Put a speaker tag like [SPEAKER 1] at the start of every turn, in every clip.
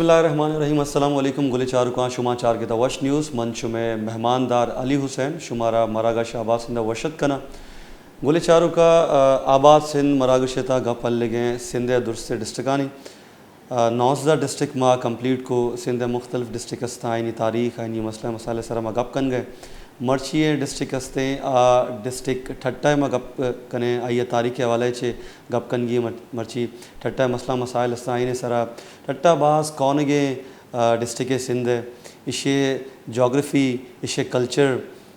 [SPEAKER 1] اللہ الرحمن الرحیم. السلام علیکم. گل چارکاں شما چار کے وش نیوز منچ میں مہماندار علی حسین شمارا مراگا شہباز سندھ وشت کنا گل چارکا آباد سندھ مراگا شتا گپ لگیں سندھ درست ڈسٹرکانی 19 ڈسٹرک ما کمپلیٹ کو سندھ مختلف ڈسٹرک استا آئینی تاریخ آئینی مسئلہ مسائل سر ما گپ کن گئے مرچی ڈسٹرک استے ڈسٹرک ٹھٹا ما گپ کنے آئیے تاریخ کے حوالے چے گپ کن گی مرچی ٹھٹا مسئلہ مسائل استا آئینے سرا ٹھٹا باز کون گے ڈسٹرک سندھ اسے جغرفی اسے کلچر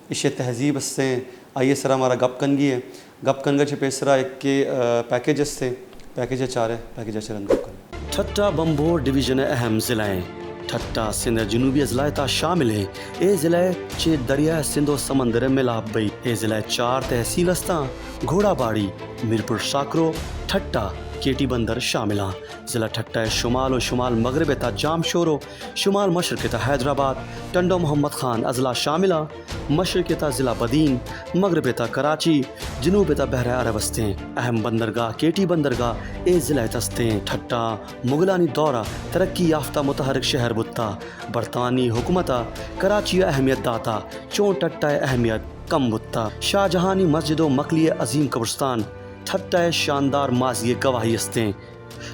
[SPEAKER 1] اسے تہذیب استے آئیے سرا ہمارا گپ کن گی ہے گپ کن گے چھ پیسرا ایک کے پیکیج استے پیکیج چارے پیکیج چرن گپ کن
[SPEAKER 2] ٹھٹا بمبور ڈویژن اہم ضلع ہیں. ٹھٹا سندھ جنوبی اضلاع تا شامل ہیں. اے ضلع چھ دریائے سندھ و سمندر ملاب بئی. اے ضلع 4 تحصیل استا گھوڑا باڑی میرپور شاکرو ٹھٹا کیٹی بندر شامل ہیں. ضلع ٹھٹا شمال و شمال مغرب تا جام شورو شمال مشرق تا حیدرآباد ٹنڈو محمد خان اضلاع شامل ہیں. مشرق تا ضلع بدین مغرب تا کراچی جنوب تا بحر عرب استے ہیں. اہم بندرگاہ کیٹی بندرگاہ اے ضلع تستے ہیں. ٹھٹا مغلانی دورہ ترقی یافتہ متحرک شہر بتا. برطانوی حکومتہ کراچی اہمیت داتا چون ٹھٹا اہمیت کم بتا. شاہ جہانی مسجد و مقلی عظیم قبرستان ٹھٹا شاندار ماضی گواہی استے ہیں.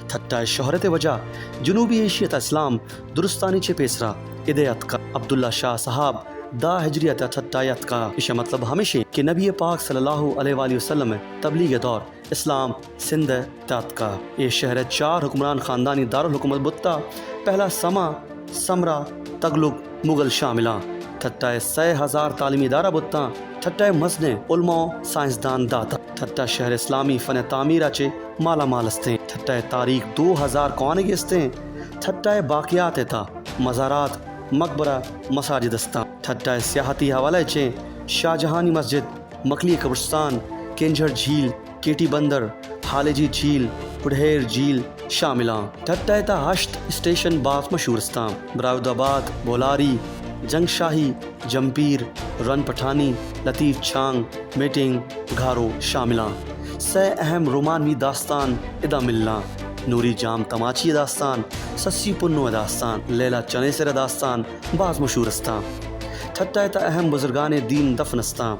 [SPEAKER 2] ٹھٹا شہرت وجہ جنوبی ایشیا اسلام درستانی چھ پیسرا ہدایت کا عبداللہ شاہ صاحب دا ہجریت ٹھٹایت کا اسے مطلب ہمیشہ کہ نبی پاک صلی اللہ علیہ وآلہ وسلم تبلیغ دور اسلام سندھ تات کا. یہ شہر 4 حکمران خاندانی دارالحکومت بتا. پہلا سما سمرا تغلق مغل شاملہ. ٹھٹا 6,000 تعلیمی ادارہ بتا. ٹھٹا مزنے علماء سائنسدان داتا. ٹھٹا شہر اسلامی فن تعمیر اچے مالا مال استے. ٹھٹا تاریخ 2000 کوانگی استے. ٹھٹا باقیات تا مزارات مقبرہ مساجد استا. ٹھٹا سیاحتی حوالے چے شاہجہانی مسجد مقلی قبرستان کنجھر جھیل کیٹی بندر حالجی جھیل پڑھیر جھیل شاملاں. ٹھٹا تا 8 اسٹیشن باز مشہور استا. براود آباد بولاری جنگ شاہی جمپیر رن پٹھانی لطیف چھانگ میٹنگ گھارو شاملاں. 6 اہم رومانوی داستان ادا ملنا. نوری جام تماچی داستان سسی پنو داستان لیلا چنیسر داستان بعض مشہور استا. ٹھٹا تا اہم بزرگان دین دفن استا.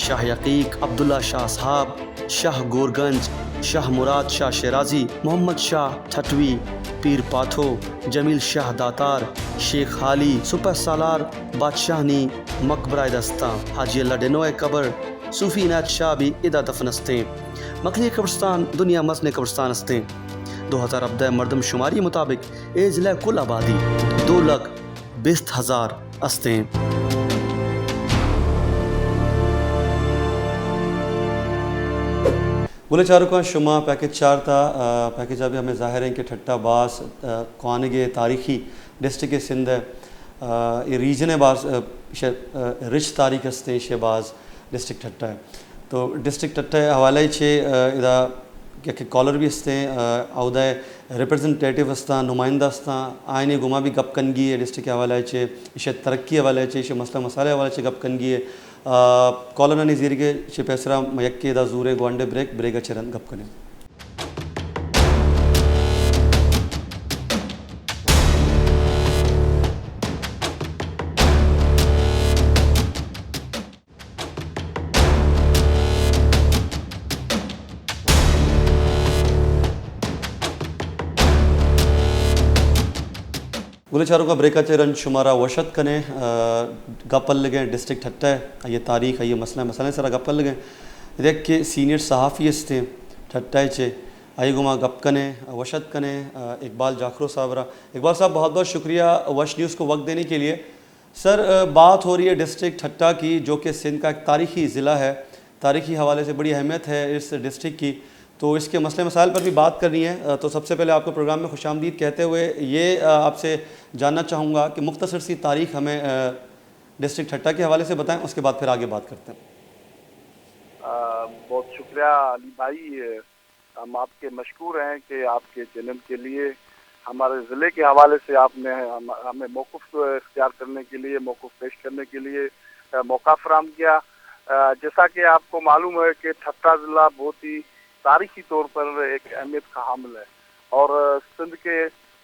[SPEAKER 2] شاہ یقیق عبداللہ شاہ صاحب شاہ گورگنج شاہ مراد شاہ شیرازی محمد شاہ ٹھٹوی پیر پاتھو جمیل شاہ داتار شیخ حالی سپہ سالار بادشاہنی مقبرہ دستا. حاجی اللہ ڈنوئے قبر صوفی عنایت شاہ بھی ادا دفن استے. مقلی قبرستان دنیا مزنے قبرستان استے. 2017 مردم شماری مطابق اے ضلع کل آبادی 2,20,000 استے.
[SPEAKER 1] گلے چارکاں شما پیکیج 4 تا پیکیج ابھی ہمیں ظاہر ہے کہ ٹھٹا باس کوانگے تاریخی ڈسٹرک سندھ یہ ریجن ہے باز رچ تاریخ استے شے باز ڈسٹرک ٹھٹا ہے. تو ڈسٹرک ٹھٹا حوالے چھے ادا کہ کالر بھی استے عہدہ ریپرزنٹیٹیو استا نمائندہ استا آئینے گما بھی گپ کنگی ہے ڈسٹرک حوالے چھے اسے ترقی حوالے چھے اسے مسئلہ مسائل حوالے چھے گپ کنگی ہے. کالر نظیر کے چھ پیسرا میکے دا زورے گوانڈے بریک اچھرن گپ کنے. گلے چاروں کا بریکا چرن شمارا وشت کنے گپل لگیں ڈسٹرک ٹھٹا ہے یہ تاریخ یہ مسئلہ مسئلہ سارا گپل لگیں دیکھ کے سینئر صحافی استے ٹھٹا چے آئی گما گپ کنے وشت کنے اقبال جاکرو صاحب را. اقبال صاحب بہت بہت شکریہ وش نیوز کو وقت دینے کے لیے. سر بات ہو رہی ہے ڈسٹرک ٹھٹا کی جو کہ سندھ کا ایک تاریخی ضلع ہے. تاریخی حوالے سے بڑی اہمیت ہے اس ڈسٹرک کی تو اس کے مسئلے مسائل پر بھی بات کرنی ہے. تو سب سے پہلے آپ کو پروگرام میں خوش آمدید کہتے ہوئے یہ آپ سے جاننا چاہوں گا کہ مختصر سی تاریخ ہمیں ڈسٹرک ٹھٹا کے حوالے سے بتائیں اس کے بعد پھر آگے بات کرتے ہیں.
[SPEAKER 3] بہت شکریہ علی بھائی. ہم آپ کے مشکور ہیں کہ آپ کے چینل کے لیے ہمارے ضلع کے حوالے سے آپ نے ہمیں موقف اختیار کرنے کے لیے موقف پیش کرنے کے لیے موقع فراہم کیا. جیسا کہ آپ کو معلوم ہے کہ ٹھٹا ضلع بہت ہی تاریخی طور پر ایک اہمیت کا حامل ہے اور سندھ کے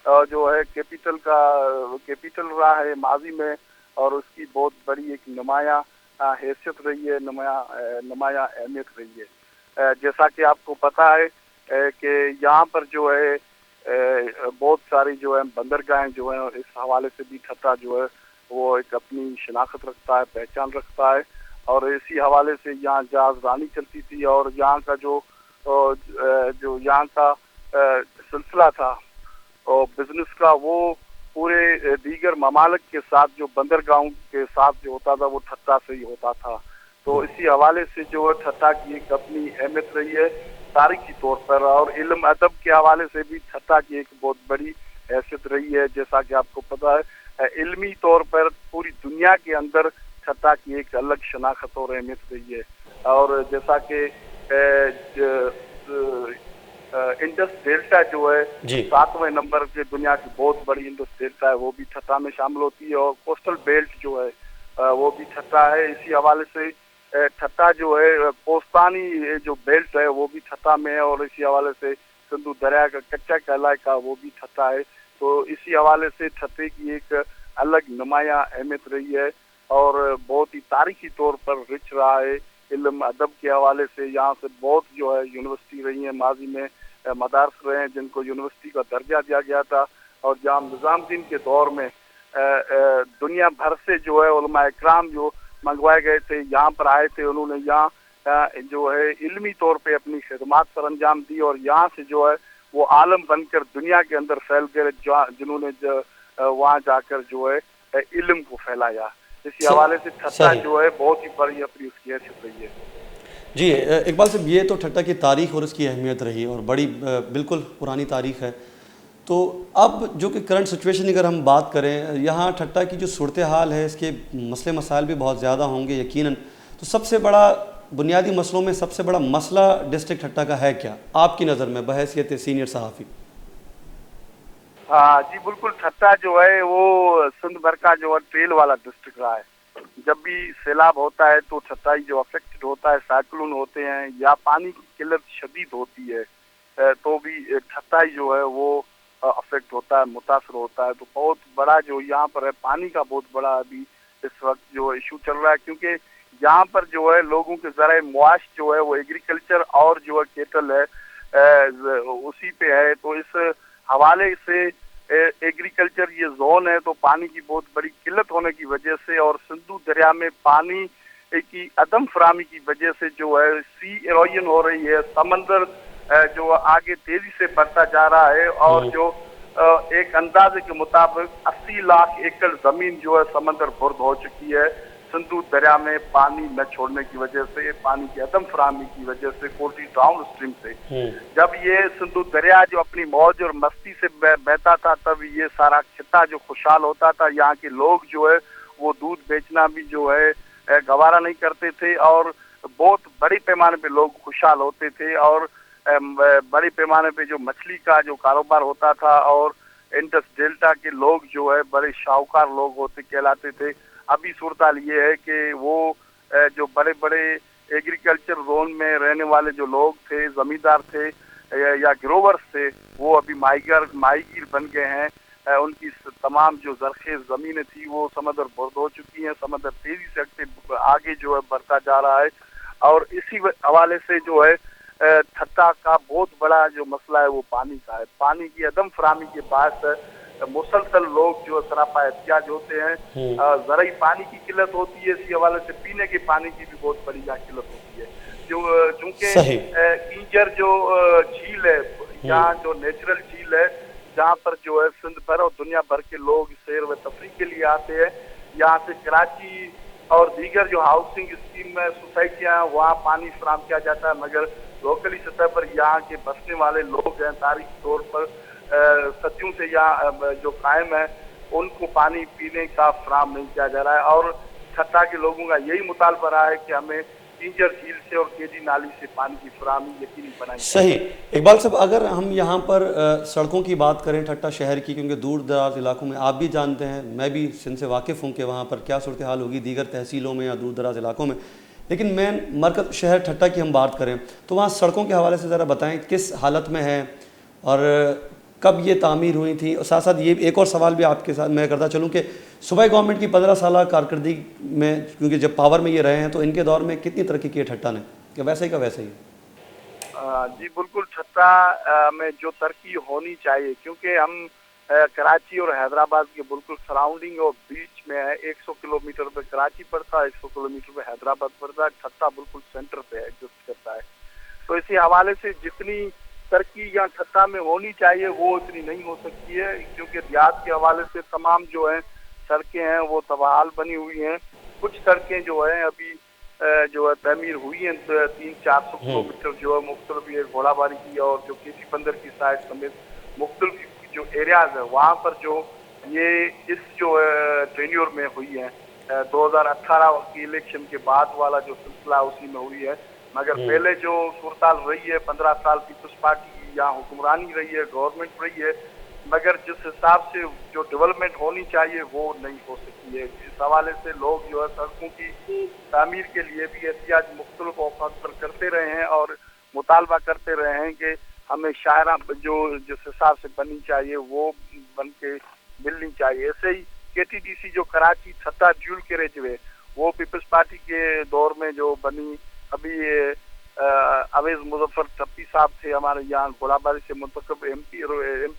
[SPEAKER 3] جو ہے کیپیٹل رہا ہے ماضی میں، اور اس کی بہت بڑی ایک نمایاں حیثیت رہی ہے، نمایاں اہمیت رہی ہے۔ جیسا کہ آپ کو پتہ ہے کہ یہاں پر جو ہے بہت ساری جو ہے بندرگاہیں جو ہیں، اس حوالے سے بھی ٹھٹہ جو ہے وہ ایک اپنی شناخت رکھتا ہے، پہچان رکھتا ہے، اور اسی حوالے سے یہاں جہاز رانی چلتی تھی، اور یہاں کا جو یہاں کا سلسلہ تھا اور بزنس کا، وہ پورے دیگر ممالک کے ساتھ جو بندرگاہوں کے ساتھ جو ہوتا تھا وہ ٹھٹہ سے ہی ہوتا تھا۔ تو اسی حوالے سے جو ہے ٹھٹہ کی ایک اپنی اہمیت رہی ہے تاریخی طور پر، اور علم ادب کے حوالے سے بھی ٹھٹہ کی ایک بہت بڑی حیثیت رہی ہے۔ جیسا کہ آپ کو پتہ ہے علمی طور پر پوری دنیا کے اندر ٹھٹہ کی ایک الگ شناخت اور اہمیت رہی ہے، اور جیسا کہ انڈس ڈیلٹا جو ہے 7ویں نمبر کے دنیا کی بہت بڑی انڈس ڈیلٹا ہے، وہ بھی ٹھٹہ میں شامل ہوتی ہے، اور کوسٹل بیلٹ جو ہے وہ بھی ٹھٹہ ہے۔ اسی حوالے سے ٹھٹہ جو ہے کوستانی جو بیلٹ ہے وہ بھی ٹھٹہ میں ہے، اور اسی حوالے سے سندھو دریا کا کچا کہلائے کا وہ بھی ٹھٹہ ہے۔ تو اسی حوالے سے ٹھٹے کی ایک الگ نمایاں اہمیت رہی ہے، اور بہت ہی تاریخی طور پر رچ رہا ہے۔ علم ادب کے حوالے سے یہاں سے بہت جو ہے یونیورسٹی رہی ہیں، ماضی میں مدارس رہے ہیں جن کو یونیورسٹی کا درجہ دیا گیا تھا، اور جہاں نظام الدین کے دور میں دنیا بھر سے جو ہے علماء اکرام جو منگوائے گئے تھے یہاں پر آئے تھے، انہوں نے یہاں جو ہے علمی طور پہ اپنی خدمات سر انجام دی، اور یہاں سے جو ہے وہ عالم بن کر دنیا کے اندر پھیل گئے، جنہوں نے وہاں جا کر جو ہے علم کو پھیلایا۔ اسی حوالے سے ٹھٹہ جو ہے بہت ہی بڑی اپنی اس کی حیثیت رہی ہے۔
[SPEAKER 1] جی اقبال صاحب، یہ تو ٹھٹہ کی تاریخ اور اس کی اہمیت رہی اور بڑی بالکل پرانی تاریخ ہے۔ تو اب جو کہ کرنٹ سچویشن اگر ہم بات کریں، یہاں ٹھٹہ کی جو صورتحال ہے، اس کے مسئلے مسائل بھی بہت زیادہ ہوں گے یقیناً، تو سب سے بڑا بنیادی مسئلوں میں سب سے بڑا مسئلہ ڈسٹرکٹ ٹھٹہ کا ہے کیا آپ کی نظر میں بحیثیت سینئر صحافی؟
[SPEAKER 3] جی بالکل، ٹھٹہ جو ہے وہ سندھ بھر کا جو ہے ٹریل والا ڈسٹرکٹ رہا ہے۔ جب بھی سیلاب ہوتا ہے تو ٹھٹہ جو افیکٹڈ ہوتا ہے، سائیکلون ہوتے ہیں یا پانی کی قلت شدید ہوتی ہے تو بھی ٹھٹہ جو ہے وہ افیکٹ ہوتا ہے، متاثر ہوتا ہے۔ تو بہت بڑا جو یہاں پر ہے پانی کا بہت بڑا ابھی اس وقت جو ایشو چل رہا ہے، کیونکہ یہاں پر جو ہے لوگوں کے ذرائع معاش جو ہے وہ ایگریکلچر اور جو ہے کیٹل ہے اسی پہ ہے۔ تو اس حوالے سے ایگریکلچر یہ زون ہے، تو پانی کی بہت بڑی قلت ہونے کی وجہ سے اور سندھو دریا میں پانی کی عدم فراہمی کی وجہ سے جو ہے سی ایروژن ہو رہی ہے، سمندر جو آگے تیزی سے بڑھتا جا رہا ہے، اور جو ایک اندازے کے مطابق 80 لاکھ ایکڑ زمین جو ہے سمندر برد ہو چکی ہے سندھو دریا میں پانی نہ چھوڑنے کی وجہ سے، پانی کی عدم فراہمی کی وجہ سے، کوسی ڈاؤن اسٹریم سے۔ جب یہ سندھو دریا جو اپنی موج اور مستی سے بہتا تھا تب یہ سارا خطہ جو خوشحال ہوتا تھا، یہاں کے لوگ جو ہے وہ دودھ بیچنا بھی جو ہے گوارا نہیں کرتے تھے، اور بہت بڑے پیمانے پہ لوگ خوشحال ہوتے تھے، اور بڑے پیمانے پہ جو مچھلی کا جو کاروبار ہوتا تھا، اور انڈس ڈیلٹا کے لوگ جو ہے بڑے شاہکار لوگ ہوتے کہلاتے تھے۔ ابھی صورتحال یہ ہے کہ وہ جو بڑے بڑے ایگریکلچر زون میں رہنے والے جو لوگ تھے، زمیندار تھے یا گروورز تھے، وہ ابھی ماہی گیر بن گئے ہیں۔ ان کی تمام جو زرخیز زمینیں تھی وہ سمندر برد ہو چکی ہیں، سمندر تیزی سے آگے جو ہے بڑھتا جا رہا ہے، اور اسی حوالے سے جو ہے ٹھٹہ کا بہت بڑا جو مسئلہ ہے وہ پانی کا ہے۔ پانی کی عدم فراہمی کے باعث مسلسل لوگ جو سراپا احتیاج ہوتے ہیں، زرعی پانی کی قلت ہوتی ہے، اسی حوالے سے پینے کے پانی کی بھی بہت بڑی قلت ہوتی ہے، چونکہ کینجر جو جھیل ہے یہاں جو نیچرل جھیل ہے جہاں پر جو ہے سندھ بھر اور دنیا بھر کے لوگ سیر و تفریح کے لیے آتے ہیں، یہاں سے کراچی اور دیگر جو ہاؤسنگ اسکیم میں سوسائٹیاں ہیں وہاں پانی فراہم کیا جاتا ہے، مگر لوکلی سطح پر یہاں کے بسنے والے لوگ ہیں تاریخی طور پر صدیوں سے یہاں جو قائم ہے ان کو پانی پینے کا فراہم نہیں کیا جا رہا ہے، اور ٹھٹہ کے لوگوں کا یہی مطالبہ رہا ہے کہ ہمیں کینجر جھیل سے اور کیجی نالی سے پانی کی فراہمی یقینی بنائی۔
[SPEAKER 1] صحیح اقبال صاحب، اگر ہم یہاں پر سڑکوں کی بات کریں ٹھٹہ شہر کی، کیونکہ دور دراز علاقوں میں آپ بھی جانتے ہیں، میں بھی سندھ سے واقف ہوں کہ وہاں پر کیا صورتحال ہوگی دیگر تحصیلوں میں یا دور دراز علاقوں میں، لیکن مین مرکز شہر ٹھٹہ کی ہم بات کریں تو وہاں سڑکوں کے حوالے سے ذرا بتائیں کس حالت میں ہے، اور کب یہ تعمیر ہوئی تھی؟ اور ساتھ ساتھ یہ ایک اور سوال بھی آپ کے ساتھ میں کرتا چلوں کہ صوبائی گورنمنٹ کی 15 سالہ کارکردگی میں، کیونکہ جب پاور میں یہ رہے ہیں تو ان کے دور میں کتنی ترقی کی ہے ٹھٹا نے، کہ ویسے ہی کا ویسے ہی؟
[SPEAKER 3] جی بالکل، ٹھٹا میں جو ترقی ہونی چاہیے، کیونکہ ہم کراچی اور حیدرآباد کے بالکل سراؤنڈنگ اور بیچ میں ہے. 100 کلومیٹر پہ کراچی پڑتا ہے، 100 کلومیٹر پہ حیدرآباد پڑتا ہے. ٹھٹا بالکل سینٹر پہ ایگزسٹ کرتا ہے. تو اسی حوالے سے جتنی ترقی یا ٹھٹا میں ہونی چاہیے وہ اتنی نہیں ہو سکتی ہے، کیونکہ دیہات کے حوالے سے تمام جو ہیں سڑکیں ہیں وہ تباہال بنی ہوئی ہیں. کچھ سڑکیں جو ہیں ابھی جو ہے تعمیر ہوئی ہیں 300-400 کلومیٹر جو ہے مختلف یہ گھوڑا باری کی اور جو کے سی بندر کی سائڈ سمیت مختلف جو ایریاز ہیں وہاں پر جو یہ اس جو ٹینیور میں ہوئی ہے 2018 کی الیکشن کے بعد والا جو سلسلہ اسی میں ہوئی ہے. مگر پہلے جو صورتحال رہی ہے 15 سال پیپلز پارٹی یہاں حکمرانی رہی ہے، گورنمنٹ رہی ہے، مگر جس حساب سے جو ڈیولپمنٹ ہونی چاہیے وہ نہیں ہو سکتی ہے. اس حوالے سے لوگ جو ہے سڑکوں کی تعمیر کے لیے بھی احتجاج مختلف اوقات پر کرتے رہے ہیں اور مطالبہ کرتے رہے ہیں کہ ہمیں شاہراہ جو جس حساب سے بننی چاہیے وہ بن کے ملنی چاہیے. ایسے ہی کے ٹی ڈی سی جو کراچی ٹھٹا ڈیول کیریج وے وہ پیپلز پارٹی کے دور میں جو بنی، ابھی اویس مظفر ٹپی صاحب تھے ہمارے یہاں گھوڑا باری سے منتخب ایم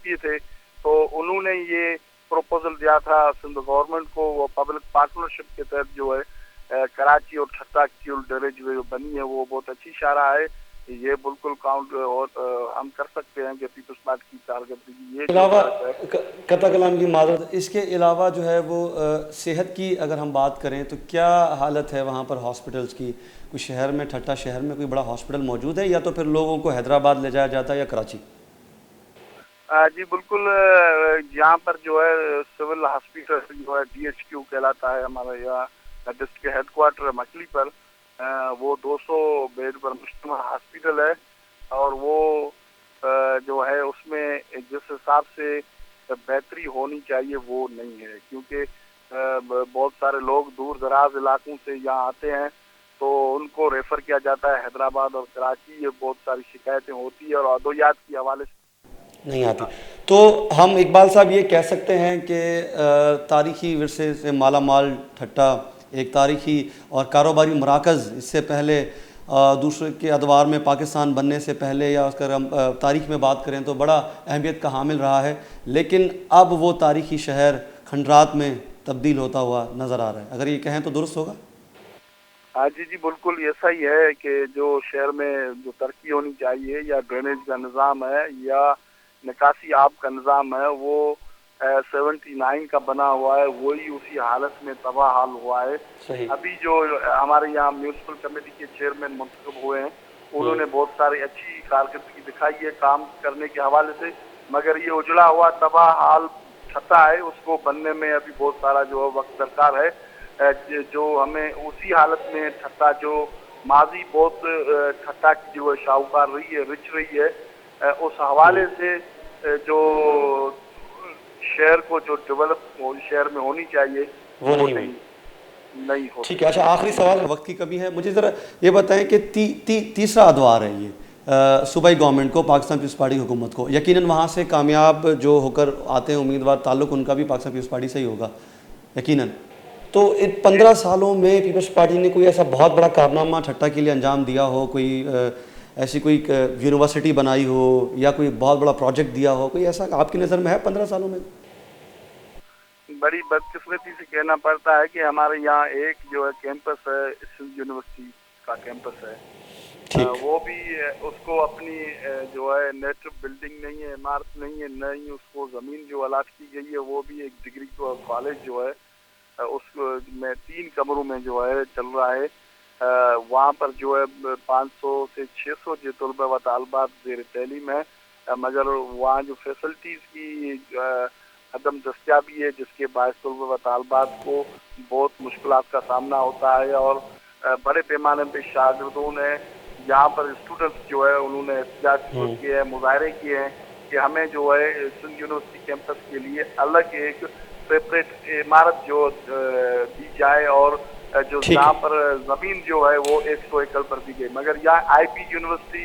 [SPEAKER 3] پی تھے، تو انہوں نے یہ پروپوزل دیا تھا سندھ گورنمنٹ کو. وہ پبلک پارٹنرشپ کے تحت جو ہے کراچی اور ٹھٹا ڈیول کیریج وے جو بنی ہے وہ بہت اچھی شاہراہ ہے. یہ بالکل کاؤنٹ اور ہم کر سکتے ہیں کہ پیپلز پارٹی کی کارکردگی یہ
[SPEAKER 1] علاوہ قطع کلام کی معذرت، اس کے علاوہ جو ہے وہ صحت کی اگر ہم بات کریں تو کیا حالت ہے وہاں پر ہاسپٹلز کی؟ کوئی شہر میں، ٹھٹا شہر میں کوئی بڑا ہاسپٹل موجود ہے یا تو پھر لوگوں کو حیدرآباد لے جایا جاتا ہے یا کراچی؟
[SPEAKER 3] جی بالکل، یہاں پر جو ہے سول ہاسپٹل جو ہے ڈی ایچ کیو کہلاتا ہے ہمارے یہاں ڈسٹرکٹ ہیڈ کوارٹر ہے مچھلی پر. وہ 200 بیڈ پر مشتمل ہاسپٹل ہے اور وہ جو ہے اس میں جس حساب سے بہتری ہونی چاہیے وہ نہیں ہے، کیونکہ بہت سارے لوگ دور دراز علاقوں سے یہاں آتے ہیں تو ان کو ریفر کیا جاتا ہے حیدرآباد اور کراچی. یہ بہت ساری شکایتیں ہوتی ہیں اور ادویات کے حوالے سے
[SPEAKER 1] نہیں آتی. تو ہم اقبال صاحب یہ کہہ سکتے ہیں کہ تاریخی ورثے سے مالا مال ٹھٹا ایک تاریخی اور کاروباری مراکز اس سے پہلے دوسرے کے ادوار میں پاکستان بننے سے پہلے یا اس کا ہم تاریخ میں بات کریں تو بڑا اہمیت کا حامل رہا ہے، لیکن اب وہ تاریخی شہر کھنڈرات میں تبدیل ہوتا ہوا نظر آ رہا ہے. اگر یہ کہیں تو درست ہوگا؟
[SPEAKER 3] جی بالکل ایسا ہی ہے کہ جو شہر میں جو ترقی ہونی چاہیے یا ڈرینیج کا نظام ہے یا نکاسی آب کا نظام ہے وہ 79 کا بنا ہوا ہے، وہی اسی حالت میں تباہ حال ہوا ہے. ابھی جو ہمارے یہاں میونسپل کمیٹی کے چیئرمین منتخب ہوئے ہیں انہوں نے بہت ساری اچھی کارکردگی دکھائی ہے کام کرنے کے حوالے سے، مگر یہ اجڑا ہوا تباہ حال ٹھٹا ہے، اس کو بننے میں ابھی بہت سارا جو ہے وقت درکار ہے. جو ہمیں اسی حالت میں ٹھٹا جو ماضی بہت ٹھٹا کی جو ہے شاہکار رہی ہے، رچ رہی ہے، اس حوالے سے جو شہر کو جو ڈیولپ شہر میں ہونی چاہیے وہ نہیں ہو.
[SPEAKER 1] ٹھیک ہے. اچھا، آخری سوال، وقت کی کمی ہے، مجھے ذرا یہ بتائیں کہ تیسرا ادوار ہے یہ صوبائی گورنمنٹ کو، پاکستان پیپلز پارٹی حکومت کو، یقیناً وہاں سے کامیاب جو ہو کر آتے ہیں امیدوار تعلق ان کا بھی پاکستان پیپلز پارٹی سے ہی ہوگا یقیناً. تو ان 15 سالوں میں پیپلز پارٹی نے کوئی ایسا بہت بڑا کارنامہ ٹھٹا کے لیے انجام دیا ہو، کوئی ایسی کوئی یونیورسٹی بنائی ہو یا کوئی بہت بڑا پروجیکٹ دیا ہو، کوئی ایسا آپ کی نظر میں ہے 15 سالوں میں؟
[SPEAKER 3] بڑی بدقسمتی سے کہنا پڑتا ہے کہ ہمارے یہاں ایک جو ہے کیمپس ہے سندھ یونیورسٹی کا کیمپس ہے، وہ بھی اس کو اپنی جو ہے نیٹ بلڈنگ نہیں ہے، عمارت نہیں ہے، نہیں اس کو زمین جو الاٹ کی گئی ہے، وہ بھی ایک ڈگری کالج جو ہے اس میں 3 کمروں میں جو ہے چل رہا ہے. وہاں پر جو ہے 500 سے 600 جو طلبہ و طالبات زیر تعلیم ہے، مگر وہاں جو فیسلٹیز کی عدم دستیابی ہے جس کے باعث طلبہ و طالبات کو بہت مشکلات کا سامنا ہوتا ہے اور بڑے پیمانے پہ شاگردوں نے یہاں پر اسٹوڈنٹس جو ہے انہوں نے احتجاج کیے ہیں، مظاہرے کیے ہیں کہ ہمیں جو ہے سندھ یونیورسٹی کیمپس کے لیے الگ ایک سیپریٹ عمارت جو دی جائے اور جو جہاں پر زمین جو ہے وہ 100 ایکڑ پر دی گئی. مگر یہاں آئی پی یونیورسٹی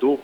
[SPEAKER 4] 2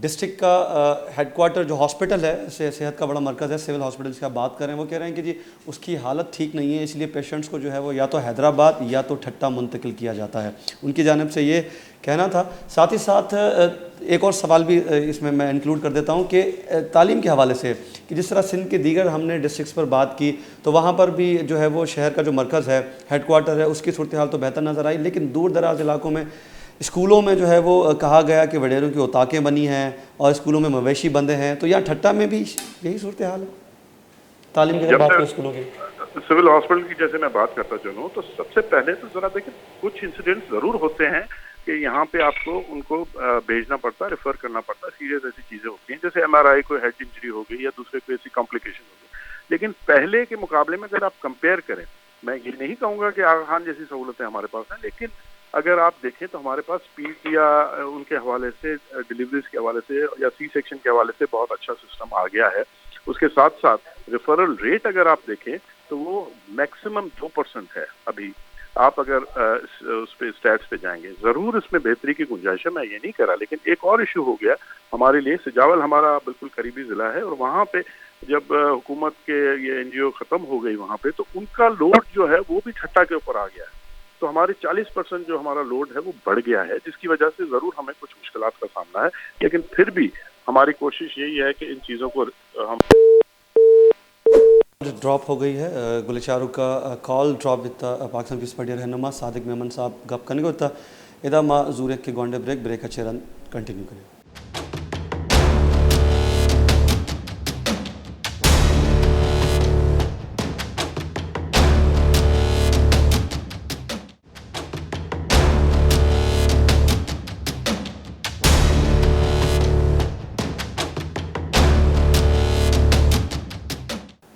[SPEAKER 1] ڈسٹرکٹ کا ہیڈ کوارٹر جو ہاسپٹل ہے صحت کا بڑا مرکز ہے سول ہاسپٹل کی آپ بات کر رہے ہیں، وہ کہہ رہے ہیں کہ جی اس کی حالت ٹھیک نہیں ہے، اس لیے پیشنٹس کو جو ہے وہ یا تو حیدرآباد یا تو ٹھٹا منتقل کیا جاتا ہے، ان کی جانب سے یہ کہنا تھا۔ ساتھ ہی ساتھ ایک اور سوال بھی اس میں انکلوڈ کر دیتا ہوں کہ تعلیم کے حوالے سے کہ جس طرح سندھ کے دیگر ہم نے ڈسٹرکٹس پر بات کی تو وہاں پر بھی جو ہے وہ شہر کا جو مرکز ہے ہیڈ کوارٹر ہے اس کی صورتحال تو بہتر نظر آئی، لیکن دور دراز علاقوں میں اسکولوں میں جو ہے وہ کہا گیا کہ وڈیروں کی اوتاقیں بنی ہیں اور اسکولوں میں مویشی بندے ہیں، تو یہاں ٹھٹا میں بھی یہی صورتحال ہے تعلیم کی بات کریں اسکولوں کی؟
[SPEAKER 4] سول ہاسپٹل کی جیسے میں بات کرتا چلوں تو سب سے پہلے تو ذرا دیکھیں کچھ انسیڈنٹس ضرور ہوتے ہیں کہ یہاں پہ آپ کو ان کو بھیجنا پڑتا ہے، ریفر کرنا پڑتا ہے، سیریس ایسی چیزیں ہوتی ہیں جیسے MRI کوئی ہیڈ انجری ہو گئی یا دوسرے کوئی ایسی کمپلیکیشن ہو گئی، لیکن پہلے کے مقابلے میں اگر آپ کمپیئر کریں، میں یہ نہیں کہوں گا کہ آغا خان جیسی سہولتیں ہمارے پاس ہیں، لیکن اگر آپ دیکھیں تو ہمارے پاس اسپیڈ یا ان کے حوالے سے ڈلیوریز کے حوالے سے یا سی سیکشن کے حوالے سے بہت اچھا سسٹم آ گیا ہے۔ اس کے ساتھ ساتھ ریفرل ریٹ اگر آپ دیکھیں تو وہ میکسیمم 2% ہے ابھی، آپ اگر اس پہ اسٹیٹس پہ جائیں گے، ضرور اس میں بہتری کی گنجائش ہے، میں یہ نہیں کہہ رہا، لیکن ایک اور ایشو ہو گیا ہمارے لیے، سجاول ہمارا بالکل قریبی ضلع ہے اور وہاں پہ جب حکومت کے یہ NGO ختم ہو گئی وہاں پہ تو ان کا لوڈ جو ہے وہ بھی ٹھٹا کے اوپر آ گیا ہے، تو ہمارے 40% جو ہمارا لوڈ ہے وہ بڑھ گیا ہے، جس کی وجہ سے ضرور ہمیں کچھ مشکلات کا سامنا ہے، لیکن پھر بھی ہماری کوشش یہی ہے کہ ان چیزوں کو ہم
[SPEAKER 1] ڈراپ ہو گئی ہے گل چارو کا کال ڈراپ ہوتا پاکستان پیس پارٹی رہنما صادق میمن صاحب گپ کرنے کو ہوتا ادا ماں زوریک کے گوانڈے بریک اچھے رن کنٹینیو کریں۔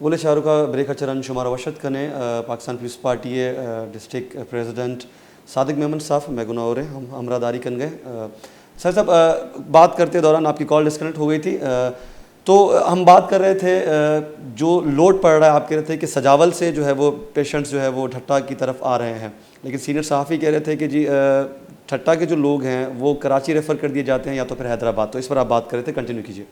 [SPEAKER 1] گولے چارو کا بریک چرن شمار وشد کنے پاکستان پیپلز پارٹی ڈسٹرکٹ پریزیڈنٹ صادق میمن صاحب میں گناہ ہو رہے ہم ہمراہ داری کن گئے۔ سر صاحب بات کرتے دوران آپ کی کال ڈسکنیکٹ ہو گئی تھی، تو ہم بات کر رہے تھے جو لوڈ پڑ رہا ہے، آپ کہہ رہے تھے کہ سجاول سے جو ہے وہ پیشنٹس جو ہے وہ ٹھٹا کی طرف آ رہے ہیں، لیکن سینئر صحافی کہہ رہے تھے کہ جی ٹھٹا کے جو لوگ ہیں وہ کراچی ریفر کر دیے جاتے ہیں یا تو پھر حیدرآباد، تو اس پر آپ بات کر رہے تھے، کنٹینیو کیجیے۔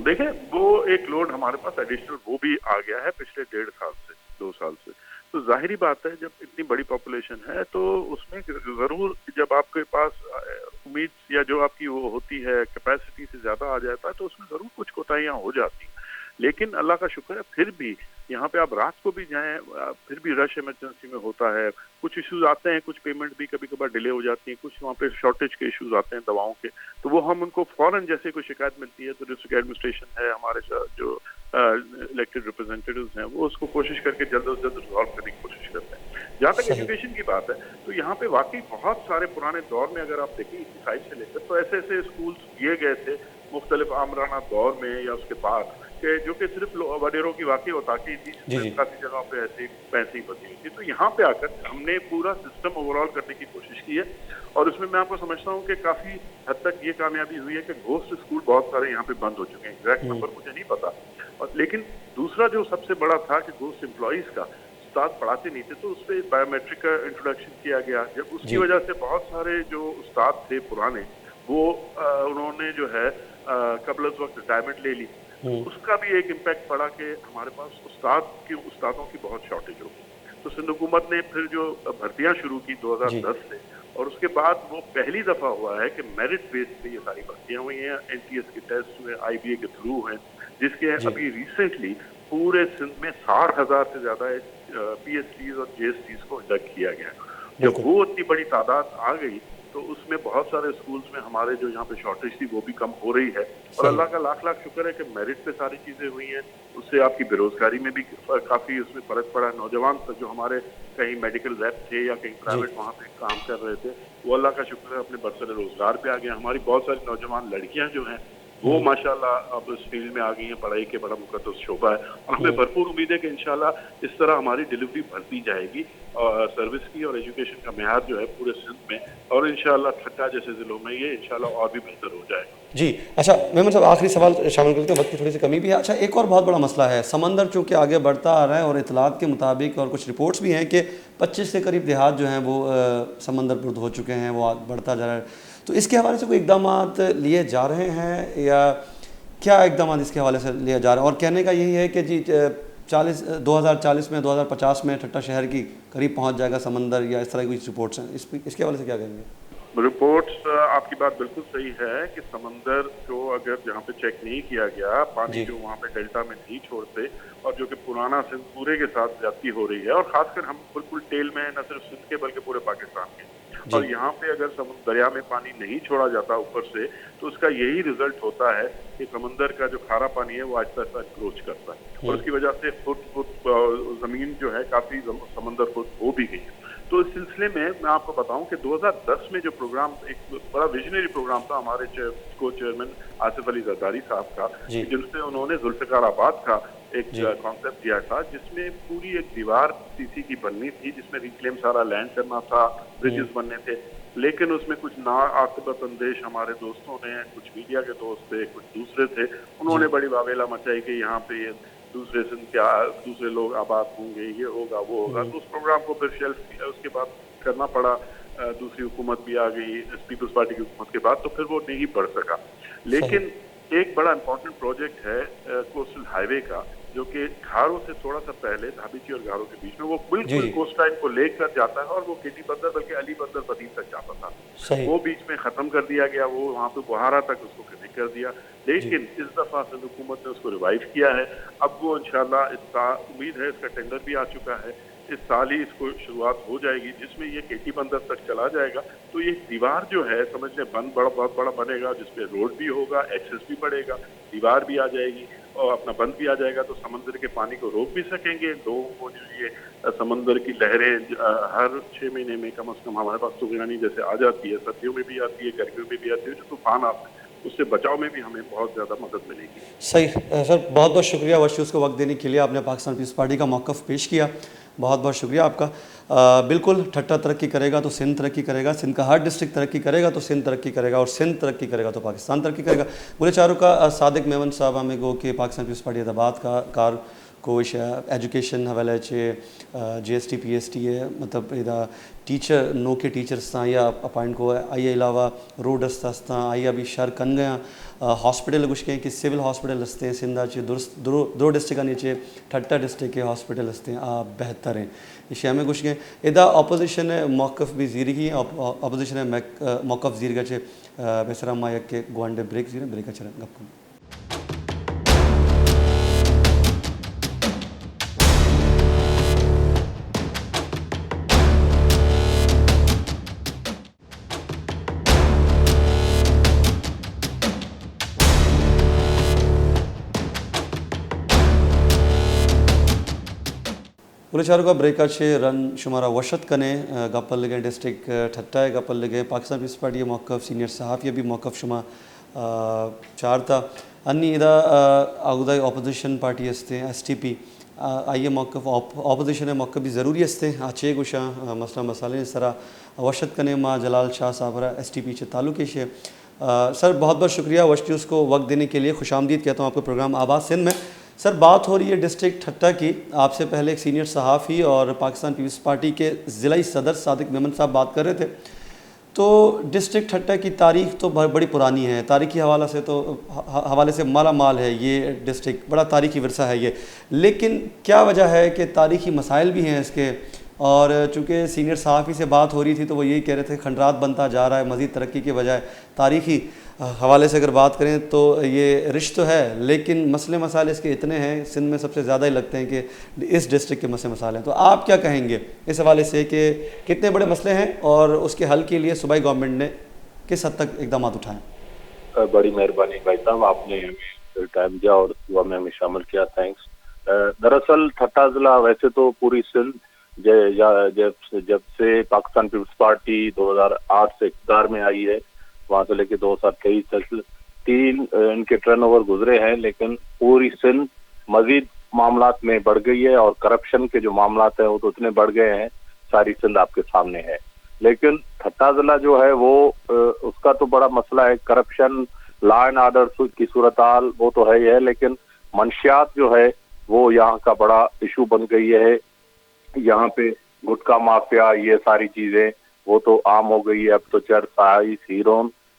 [SPEAKER 4] دیکھیں وہ ایک لوڈ ہمارے پاس ایڈیشنل وہ بھی آ گیا ہے پچھلے 1.5 سال سے 2 سال سے، تو ظاہری بات ہے جب اتنی بڑی پاپولیشن ہے تو اس میں ضرور جب آپ کے پاس امید یا جو آپ کی وہ ہوتی ہے کیپیسٹی سے زیادہ آ جاتا ہے تو اس میں ضرور کچھ کوتاہیاں ہو جاتی ہیں، لیکن اللہ کا شکر ہے پھر بھی یہاں پہ آپ رات کو بھی جائیں پھر بھی رش ایمرجنسی میں ہوتا ہے، کچھ ایشوز آتے ہیں، کچھ پیمنٹ بھی کبھی کبھار ڈیلے ہو جاتی ہیں، کچھ وہاں پہ شارٹیج کے ایشوز آتے ہیں دواؤں کے، تو وہ ہم ان کو فوراً جیسے کوئی شکایت ملتی ہے تو ڈسٹرکٹ ایڈمنسٹریشن ہے، ہمارے جو الیکٹڈ ریپرزینٹیوز ہیں وہ اس کو کوشش کر کے جلد از جلد ریزالو کرنے کی کوشش کرتے ہیں۔ جہاں تک ایجوکیشن کی بات ہے تو یہاں پہ واقعی بہت سارے پرانے دور میں اگر آپ دیکھیں 85 سے لے کر تو ایسے ایسے اسکولس دیے گئے تھے مختلف آمرانہ دور میں یا اس کے بعد کہ جو کہ صرف وڈیروں کی واقعی اوتاقی تھی، کافی جگہوں پہ ایسی بنی ہوئی تھی، تو یہاں پہ آ کر ہم نے پورا سسٹم اوور آل کرنے کی کوشش کی ہے اور اس میں آپ کو سمجھتا ہوں کہ کافی حد تک یہ کامیابی ہوئی ہے کہ گھوسٹ اسکول بہت سارے یہاں پہ بند ہو چکے ہیں، ایگزیکٹ نمبر مجھے نہیں پتا، لیکن دوسرا جو سب سے بڑا تھا کہ گھوسٹ امپلائیز کا استاد پڑھاتے نہیں تھے تو اس پہ بایو میٹرک کا انٹروڈکشن کیا گیا، جب اس کی وجہ سے بہت سارے جو استاد تھے پرانے وہ انہوں نے جو ہے قبل از وقت ریٹائرمنٹ لے لی، اس کا بھی ایک امپیکٹ پڑا کہ ہمارے پاس استادوں کی بہت شارٹیج ہوگی، تو سندھ حکومت نے پھر جو بھرتیاں شروع کی 2010 سے اور اس کے بعد وہ پہلی دفعہ ہوا ہے کہ میرٹ بیس پہ یہ ساری بھرتیاں ہوئی ہیں، NTS کے ٹیسٹ ہوئے، IBA کے تھرو ہیں، جس کے ابھی ریسنٹلی پورے سندھ میں 60,000 سے زیادہ PhDs اور JSTs کو انڈکٹ کیا گیا، جب وہ اتنی بڑی تعداد آ گئی تو اس میں بہت سارے اسکولز میں ہمارے جو یہاں پہ شارٹیج تھی وہ بھی کم ہو رہی ہے اور اللہ کا لاکھ لاکھ شکر ہے کہ میرٹ پہ ساری چیزیں ہوئی ہیں، اس سے آپ کی بے روزگاری میں بھی کافی اس میں فرق پڑا، نوجوان جو ہمارے کہیں میڈیکل ریپ تھے یا کہیں پرائیویٹ وہاں پہ کام کر رہے تھے وہ اللہ کا شکر ہے اپنے برسر روزگار پہ آ گئے، ہماری بہت ساری نوجوان لڑکیاں جو ہیں وہ ماشاءاللہ اب اس فیلڈ میں آ گئی ہیں، پڑھائی کے بڑا مقدس شعبہ ہے اور ہمیں بھرپور امید ہے کہ انشاءاللہ اس طرح ہماری ڈیلیوری بڑھتی جائے گی اور سروس کی اور ایجوکیشن کا معیار جو ہے پورے سندھ میں اور انشاءاللہ ٹھٹا جیسے ضلعوں میں یہ انشاءاللہ اور بھی بہتر ہو جائے گا۔
[SPEAKER 1] جی اچھا میمن صاحب آخری سوال شامل کرتے ہیں، وقت کی تھوڑی سی کمی بھی ہے۔ اچھا ایک اور بہت بڑا مسئلہ ہے، سمندر چونکہ آگے بڑھتا آ رہا ہے اور اطلاعات کے مطابق اور کچھ رپورٹس بھی ہیں کہ 25 کے قریب دیہات جو ہیں وہ سمندر پرد ہو چکے ہیں، وہ بڑھتا جا رہا ہے، تو اس کے حوالے سے کوئی اقدامات لیے جا رہے ہیں یا کیا اقدامات اس کے حوالے سے لیے جا رہے ہیں؟ اور کہنے کا یہی ہے کہ جی 2040 میں 2050 میں ٹھٹہ شہر کی قریب پہنچ جائے گا سمندر، یا اس طرح کی کچھ رپورٹس ہیں، اس کے حوالے سے کیا کہیں گے؟
[SPEAKER 4] رپورٹس آپ کی بات بالکل صحیح ہے کہ سمندر کو اگر جہاں پہ چیک نہیں کیا گیا، پانی جو وہاں پہ ڈیلٹا میں نہیں چھوڑتے، اور جو کہ پرانا سندھ پورے کے ساتھ زیادتی ہو رہی ہے، اور خاص کر ہم بالکل ٹیل میں نہ صرف سندھ کے بلکہ پورے پاکستان کے، اور یہاں پہ اگر دریا میں پانی نہیں چھوڑا جاتا اوپر سے، تو اس کا یہی رزلٹ ہوتا ہے کہ سمندر کا جو کھارا پانی ہے وہ آہستہ آہستہ انکروچ کرتا ہے، اور اس کی وجہ سے خود زمین جو ہے کافی سمندر خود ہو بھی گئی ہے۔ تو اس سلسلے میں آپ کو بتاؤں کہ 2010 میں جو پروگرام، ایک بڑا ویژنری پروگرام تھا ہمارے کو چیئرمین آصف علی زرداری صاحب کا، جن سے انہوں نے ذوالفقار آباد کا ایک کانسیپٹ دیا تھا، جس میں پوری ایک دیوار سی سی کی بننی تھی، جس میں ریکلیم سارا لینڈ کرنا تھا، برجز بننے تھے، لیکن اس میں کچھ ناعاقبت اندیش ہمارے دوستوں نے، کچھ میڈیا کے دوست تھے، کچھ دوسرے تھے، انہوں نے بڑی واویلا مچائی کہ یہاں پہ دوسرے سندھ کے دوسرے لوگ آباد ہوں گے، یہ ہوگا وہ ہوگا، تو اس پروگرام کو پھر شیلف کیا، اس کے بعد کرنا پڑا، دوسری حکومت بھی آ گئی پیپلز پارٹی کی حکومت کے بعد، تو پھر وہ نہیں بڑھ سکا۔ لیکن ایک بڑا امپورٹنٹ پروجیکٹ ہے کوسٹل ہائی وے کا، جو کہ گھاروں سے تھوڑا سا پہلے دھابیچی اور گھاروں کے بیچ میں، وہ بالکل کوسٹ لائن کو لے کر جاتا ہے، اور وہ کیٹی بندر بلکہ علی بندر بدین تک جاتا تھا، وہ بیچ میں ختم کر دیا گیا، وہ وہاں پہ بہارا تک اس کو کنیکٹ کر دیا، لیکن اس دفعہ سندھ حکومت نے اس کو ریوائیو کیا ہے۔ اب وہ انشاءاللہ امید ہے، اس کا ٹینڈر بھی آ چکا ہے، اس سال ہی اس کو شروعات ہو جائے گی، جس میں یہ کیٹی بندر تک چلا جائے گا۔ تو یہ دیوار جو ہے سمجھ لیں بند بہت بڑا بنے گا، جس پہ روڈ بھی ہوگا، ایکسیس بھی بڑھے گا، دیوار بھی آ جائے گی، اور اپنا بند بھی آ جائے گا، تو سمندر کے پانی کو روک بھی سکیں گے لوگوں کو۔ جو یہ سمندر کی لہریں ہر 6 مہینے میں کم از کم ہمارے پاس طوفانی جیسے آ جاتی ہے، سردیوں میں بھی آتی ہے، گرمیوں میں بھی آتی ہے، جو طوفان آتے ہیں، اس سے بچاؤ میں بھی ہمیں بہت زیادہ مدد ملے گی۔
[SPEAKER 1] صحیح سر، بہت بہت شکریہ وش نیوز کو وقت دینے کے لیے، آپ نے پاکستان پیپلز پارٹی کا موقف پیش کیا، بہت بہت شکریہ آپ کا۔ بالکل ٹھٹہ ترقی کرے گا تو سندھ ترقی کرے گا، سندھ کا ہر ڈسٹرکٹ ترقی کرے گا تو سندھ ترقی کرے گا، اور سندھ ترقی کرے گا تو پاکستان ترقی کرے گا۔ گلے چاروں کا صادق میمن صاحب ہمیں گو کہ پاکستان پیپلز پارٹی حیدرآباد کا کار کوش ایجوکیشن حوالے G S T P S T ہے، مطلب ٹیچر نو کے ٹیچرس تھا یا اپائنٹ کو آئی علاوہ روڈ ہستا آئی ابھی شہر کن گیا ہاسپٹل کچھ کہیں کہ سول ہاسپٹل ہستے ہیں سندھا چے دو ڈسٹرکٹ نیچے ٹھٹہ ڈسٹرکٹ کے ہاسپٹل ہستے ہیں بہتر ہیں اس شہر میں کچھ کہیں ادا اپوزیشن موقف بھی زیر کی اپوزیشن موقف زیر گچے بیسرام مایک کے گوانڈے بریک زیر بریک چرن گپ کن گلے چاروں کا بریک اچھے رن شمارا وشت کنے گپل لگے ڈسٹرکٹ ٹھٹا ہے گپل لگے پاکستان پیپلز پارٹی موقف سینئر صحافی بھی موقف شما چار تھا انی ادا آگودائی اپوزیشن پارٹی ہستے ایس ٹی پی آئیے موقف اپوزیشن موقف بھی ضروری ہستے اچھے گوشا مسئلہ مسالے اس طرح وشت کنے ماں جلال شاہ صاحب ایس ٹی پی سے تعلق ہے سر بہت بہت شکریہ وش نیوز کو وقت دینے کے لیے خوش آمدید کہتا ہوں آپ کے پروگرام آباد سندھ میں سر بات ہو رہی ہے ڈسٹرکٹ ٹھٹہ کی آپ سے پہلے ایک سینئر صحافی اور پاکستان پیپلز پارٹی کے ضلعی صدر صادق میمن صاحب بات کر رہے تھے تو ڈسٹرکٹ ٹھٹہ کی تاریخ تو بڑی پرانی ہے تاریخی حوالے سے مالا مال ہے یہ ڈسٹرکٹ بڑا تاریخی ورثہ ہے یہ لیکن کیا وجہ ہے کہ تاریخی مسائل بھی ہیں اس کے اور چونکہ سینئر صحافی سے بات ہو رہی تھی تو وہ یہی کہہ رہے تھے کھنڈرات بنتا جا رہا ہے مزید ترقی کے بجائے تاریخی حوالے سے اگر بات کریں تو یہ رشت تو ہے لیکن مسئلے مسائل اس کے اتنے ہیں سندھ میں سب سے زیادہ ہی لگتے ہیں کہ اس ڈسٹرکٹ کے مسئلے مسائل ہیں تو آپ کیا کہیں گے اس حوالے سے کہ کتنے بڑے مسئلے ہیں اور اس کے حل کے لیے صوبائی گورنمنٹ نے کس حد تک اقدامات اٹھائے؟
[SPEAKER 5] بڑی مہربانی بھائی صاحب آپ نے ٹائم دیا اور دعا میں ہمیں شامل کیا تھینکس دراصل ٹھٹہ ضلع ویسے تو پوری سندھ جب سے پاکستان پیپلز پارٹی 2008 سے اقتدار میں آئی ہے وہاں سے لے کے 2023 تک 3 ان کے ٹرن اوور گزرے ہیں لیکن پوری سندھ مزید معاملات میں بڑھ گئی ہے اور کرپشن کے جو معاملات ہیں وہ تو اتنے بڑھ گئے ہیں ساری سندھ آپ کے سامنے ہے لیکن ٹھٹہ ضلع جو ہے وہ اس کا تو بڑا مسئلہ ہے کرپشن لا اینڈ آرڈر کی صورتحال وہ تو ہے ہی ہے لیکن منشیات جو ہے وہ یہاں کا بڑا ایشو بن گئی ہے یہاں پہ گٹکا مافیا یہ ساری چیزیں وہ تو عام ہو گئی ہے اب تو چرس آئس ہیرون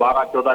[SPEAKER 5] 12, 14,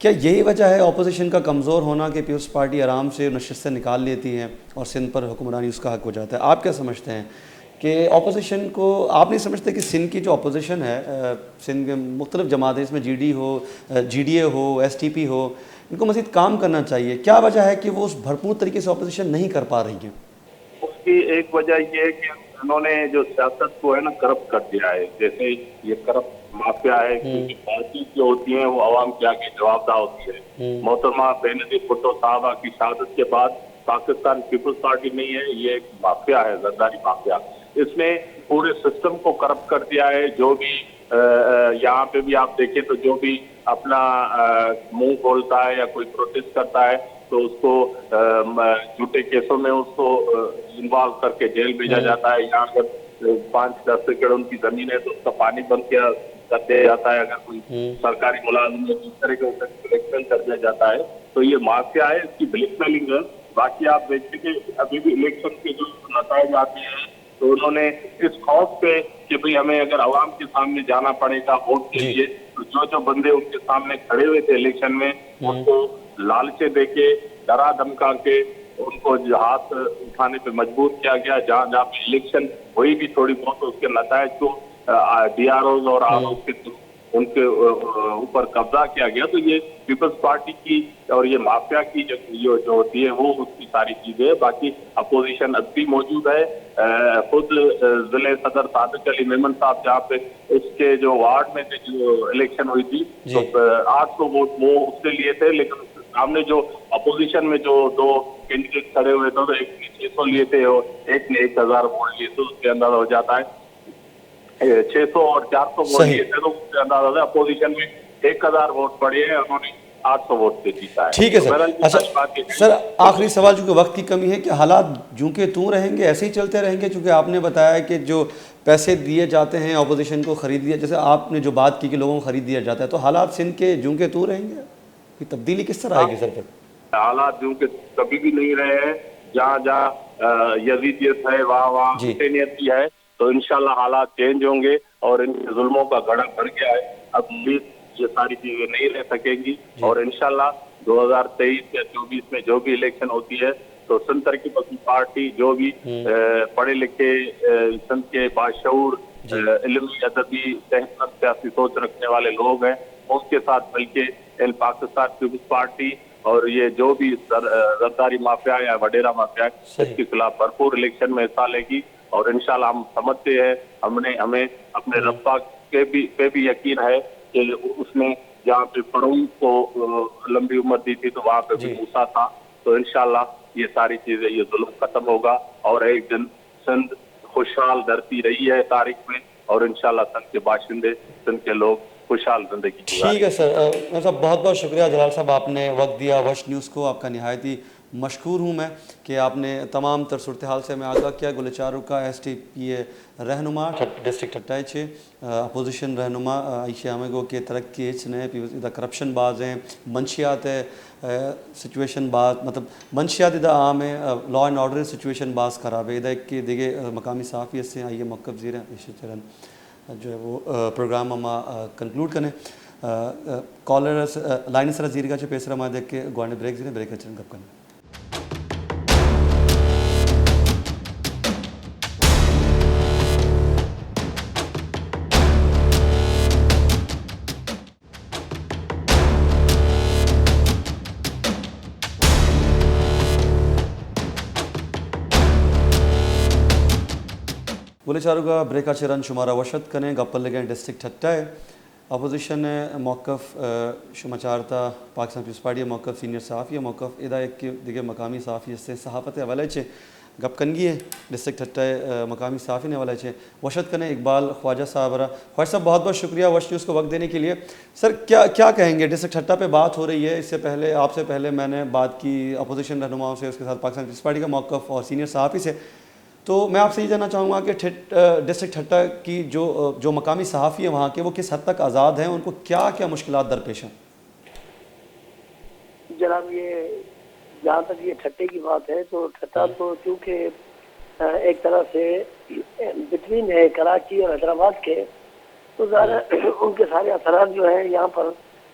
[SPEAKER 1] کیا یہی وجہ ہے اپوزیشن کا کمزور ہونا کہ پیپلز پارٹی آرام سے نشستیں نکال لیتی ہیں اور سندھ پر حکمرانی اس کا حق ہو جاتا ہے؟ آپ کیا سمجھتے ہیں کہ اپوزیشن کو، آپ نہیں سمجھتے کہ سندھ کی جو اپوزیشن ہے، سندھ کے مختلف جماعتیں، اس میں جی ڈی اے ہو، ایس ٹی پی ہو، ان کو مزید کام کرنا چاہیے، کیا وجہ ہے کہ وہ اس بھرپور طریقے سے اپوزیشن نہیں کر پا رہی ہیں؟
[SPEAKER 5] اس کی ایک وجہ یہ ہے کہ انہوں نے جو سیاست کو ہے نا کرپٹ کر دیا ہے. جیسے یہ کرپٹ مافیا ہے، کیونکہ پارٹی جو ہوتی ہیں وہ عوام کے آگے جواب دہ ہوتی ہے. محترمہ بینظیر بھٹو صاحبہ کی شہادت کے بعد پاکستان پیپلز پارٹی نہیں ہے، یہ ایک مافیا ہے، زرداری مافیا. اس نے پورے سسٹم کو کرپٹ کر دیا ہے. جو بھی یہاں پہ بھی آپ دیکھیں تو جو بھی اپنا منہ کھولتا ہے یا کوئی پروٹیسٹ کرتا ہے تو اس کو جھوٹے کیسوں میں اس کو انوالو کر کے جیل بھیجا جاتا ہے. یہاں اگر 5-10 ایکڑ ان کی زمین ہے تو اس کا پانی بند کیا کر دیا جاتا ہے. اگر کوئی سرکاری ملازم ہے تو اس طرح کے بلیک میل کر دیا جاتا ہے. تو یہ مافیا ہے، اس کی بلیک میلنگ ہے. باقی آپ دیکھیں کہ ابھی بھی الیکشن کے جو نتائج آتے ہیں تو انہوں نے اس خوف پہ کہ بھئی ہمیں اگر عوام کے سامنے جانا پڑے گا ووٹ کے لیے، تو جو بندے ان کے سامنے کھڑے ہوئے تھے الیکشن میں، ان کو لالچے دے کے، ڈرا دھمکا کے ان کو ہاتھ اٹھانے پہ مجبور کیا گیا. جہاں جہاں پہ الیکشن ہوئی بھی تھوڑی بہت، اس کے نتائج کو ڈی آر اوز اور آر اوز کے ان کے اوپر قبضہ کیا گیا. تو یہ پیپلز پارٹی کی اور یہ مافیا کی جو ہوتی ہے وہ اس کی ساری چیزیں. باقی اپوزیشن اب بھی موجود ہے. خود ضلع صدر صادق علی میمن صاحب جہاں پہ اس کے جو وارڈ میں جو الیکشن ہوئی تھی تو 800 ووٹ وہ اس سے لیے تھے، لیکن سامنے جو اپوزیشن میں جو 2 کینڈیڈیٹ کھڑے ہوئے تھے تو ایک نے 600 لیے تھے اور ایک نے 1000 ووٹ لیے تھے. اس کے اندازہ ہو جاتا ہے 600 اور 400 ووٹ لیے تھے تو اس کے اندازہ اپوزیشن میں 1000 ووٹ پڑے ہیں، انہوں نے 800 ووٹ سے جیتا ہے.
[SPEAKER 1] ٹھیک ہے سر. اچھا سر، آخری سوال، چونکہ وقت کی کمی ہے، کہ حالات جوں کے توں رہیں گے، ایسے ہی چلتے رہیں گے؟ چونکہ آپ نے بتایا کہ جو پیسے دیے جاتے ہیں اپوزیشن کو خرید لیا، جیسے آپ نے جو بات کی کہ لوگوں کو خرید دیا جاتا ہے، تو حالات سندھ کے جوں کے توں رہیں گے؟ یہ تبدیلی کس طرح آئے گی سر؟
[SPEAKER 5] حالات جوں کے کبھی بھی نہیں رہے ہیں. جہاں جہاں یزیدیت ہے وہاں حسینیت بھی ہے. تو انشاءاللہ حالات چینج ہوں گے اور ان کے ظلموں کا گڑھا بھر گیا ہے. اب بھی یہ ساری چیزیں نہیں رہ سکیں گی اور انشاءاللہ 2023 یا 2024 میں جو بھی الیکشن ہوتی ہے تو سندھ ترقی پسند پارٹی جو بھی پڑھے لکھے سندھ کے باشعور علمی ادبی صحت مند سیاسی سوچ رکھنے والے لوگ ہیں اس کے ساتھ مل کے پاکستان پیپلز پارٹی اور یہ جو بھی زرداری مافیا یا وڈیرا مافیا ہے اس کے خلاف بھرپور الیکشن میں حصہ لے گی. اور انشاءاللہ ہم سمجھتے ہیں ہمیں اپنے رب پاک پہ بھی یقین ہے کہ اس نے جہاں پہ فرعون کو لمبی عمر دی تھی تو وہاں پہ بھی موسیٰ تھا. تو انشاءاللہ یہ ساری چیزیں، یہ ظلم ختم ہوگا اور ایک دن سندھ خوشحال دھرتی رہی ہے تاریخ میں اور انشاءاللہ سندھ کے باشندے، سندھ کے لوگ خوشحال زندگی گزاریں.
[SPEAKER 1] ٹھیک ہے سر. صاحب بہت بہت شکریہ جلال صاحب، آپ نے وقت دیا وش نیوز کو. آپ کا نہایت ہی مشکور ہوں میں کہ آپ نے تمام تر صورتحال سے میں آگاہ کیا. گل چارو کا ایس ٹی پی اے رہنما ڈسٹرکٹ ٹھٹائی چھے اپوزیشن رہنما عائشہ ہمیں کہ ترقی نے دا کرپشن باز ہیں منشیات سچویشن باز مطلب منشیات دا عام ہے لا اینڈ آرڈر سچویشن باز خراب ہے. ادھر کہ دیکھے مقامی صحافیت سے آئیے موقف زیر چرن جو ہے وہ پروگرام ہم کنکلوڈ کریں. کالر لائن سر زیر کا پیسرا ہمارے دیکھ کے گوانڈ بریک زیر بریک چرن کب کریں. گولے چارو کا بریک چرن شمارہ وشت کریں گپل لگیں ڈسٹرکٹ ٹھٹائے اپوزیشن موقف شماچارتا پاکستان پیپلز پارٹی موقف سینئر صحافی موقف ادا ایک دیگر مقامی صحافی سے صحافت حوالے چھے گپ کنگی ہے ڈسٹرکٹ ٹھٹائے مقامی صحافی نے حوالے چھے وشت کریں اقبال خواجہ صاحب رہا. خواجہ صاحب بہت بہت شکریہ وش نیوز کو وقت دینے کے لیے. سر کیا کہیں گے؟ ڈسٹرکٹ ٹھٹا پہ بات ہو رہی ہے، اس سے پہلے آپ سے پہلے میں نے بات کی اپوزیشن رہنماؤں سے، اس کے ساتھ پاکستان پیپلز پارٹی کا موقف اور سینئر صحافی سے. تو میں آپ سے یہ جاننا چاہوں گا کہ ڈسٹرکٹ ٹھٹا کی جو مقامی صحافی ہیں وہاں کے وہ کس حد تک آزاد ہیں، ان کو کیا کیا مشکلات درپیش ہیں؟
[SPEAKER 6] جناب یہ جہاں تک یہ ٹھٹے کی بات ہے تو ٹھٹا تو چونکہ ایک طرح سے بٹوین ہے کراچی اور حیدرآباد کے، تو ظاہر ان کے سارے اثرات جو ہیں یہاں پر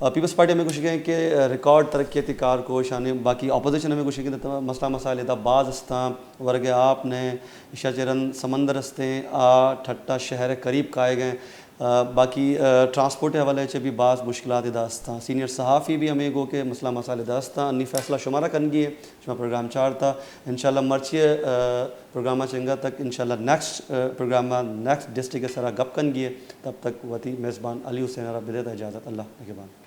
[SPEAKER 1] پیپلز پارٹی ہمیں کچھ کہیں کہ ریکارڈ ترقیتی کار کو شان باقی اپوزیشن ہمیں کچھ کہ مسئلہ مسائل دا بعض استاں ورگے آپ نے شجرن سمندر استیں آ ٹھٹا شہر قریب کائے گئے باقی ٹرانسپورٹ حوالے سے بھی بعض مشکلات داستاں سینئر صحافی بھی ہمیں گو کہ مسئلہ مسائل داستاں انی فیصلہ شمارہ کن گئے شما پروگرام چارتا انشاءاللہ مرچی پروگرامہ چنگا تک انشاءاللہ نیکسٹ پروگرامہ نیکسٹ ڈسٹرکٹ سرا گپ کن گئے تب تک وتی میزبان علی حسین رب دیتا اجازت اللہ نگہبان.